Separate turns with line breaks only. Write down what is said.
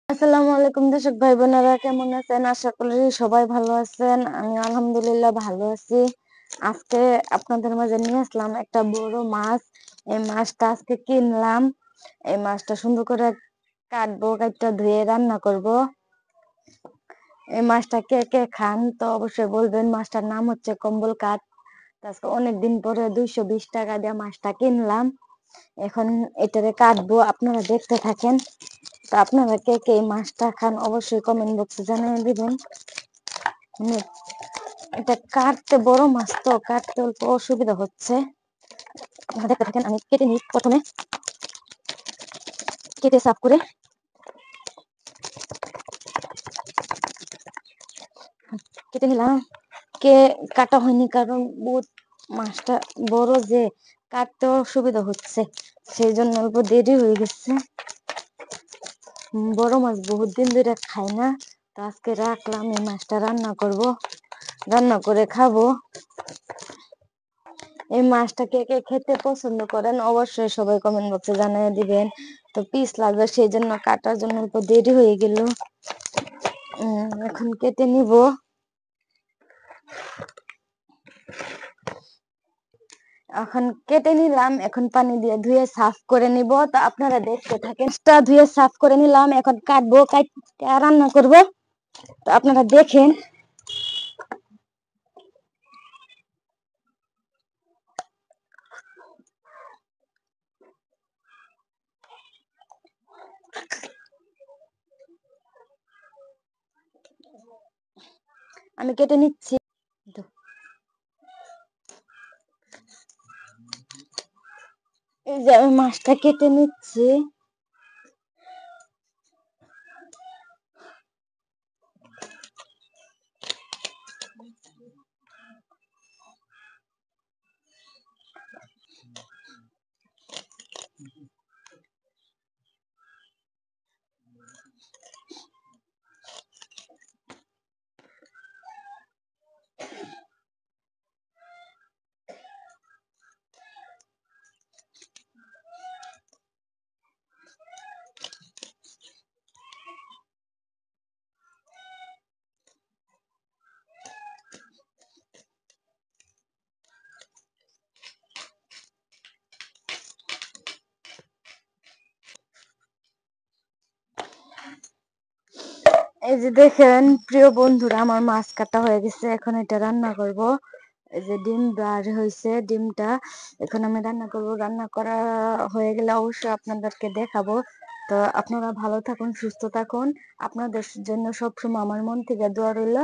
আসসালামু আলাইকুম দর্শক ভাই বোনেরা, কেমন আছেন? আশা করি সবাই ভালো আছেন। আমি আলহামদুলিল্লাহ ভালো আছি। আজকে আপনাদের মাঝে নিয়ে আসলাম একটা বড় মাছ। এই মাছটা আজকে কিনলাম। এই মাছটা সুন্দর করে কাটবো, কাটটা ধুয়ে রান্না করব। এই মাছটা কে কে খান তো অবশ্যই বলবেন। মাছটার নাম হচ্ছে কম্বল কাট। আজকে অনেকদিন পরে 220 টাকা দিয়ে মাছটা কিনলাম। এখন এটারে কাটবো, আপনারা দেখতে থাকেন। তো আপনারা কে কে এই মাছটা খান অবশ্যই কমেন্ট বক্সে জানিয়ে দিবেন। এটা কাটতে বড় মাছ তো কাটতে অল্প অসুবিধা হচ্ছে। আপনারা দেখতে থাকেন। আমি কেটে নিই, প্রথমে কেটে সাফ করে কেটে নিলাম। কে কাটা হয়নি কারণ বহুত মাছটা বড়, যে কাটতে অসুবিধা হচ্ছে, সেই জন্য অল্প দেরি হয়ে গেছে। বড় মাছ বহুত দিন ধরে খাই না, তো আজকে রাখলাম। এই মাছটা রান্না করব, রান্না করে খাবো। এই মাছটা কে কে খেতে পছন্দ করেন অবশ্যই সবাই কমেন্ট বক্সে জানিয়ে দিবেন। তো পিস লাগবে, সেই জন্য কাটার জন্য অল্প দেরি হয়ে গেল। এখন কেটে নিব। এখন কেটে নিলাম, এখন পানি দিয়ে ধুয়ে সাফ করে নিব। তো আপনারা দেখতে থাকেন। ধুয়ে সাফ করে নিলাম, এখন কাটবো, কাটতে রান্না করব। তো আপনারা দেখেন। আমি কেটে নিচ্ছি। এই যে আমি মাছটা কেটে নিচ্ছি। এই যে দেখেন প্রিয় বন্ধুরা, আমার মাছ কাটা হয়ে গেছে। এখন এটা রান্না করব। এই যে ডিম বার হয়েছে, ডিমটা এখন আমি রান্না করব। রান্না করা হয়ে গেলে অবশ্যই আপনাদেরকে দেখাবো। তো আপনারা ভালো থাকুন, সুস্থ থাকুন। আপনাদের জন্য সবসময় আমার মন থেকে দোয়া রইল।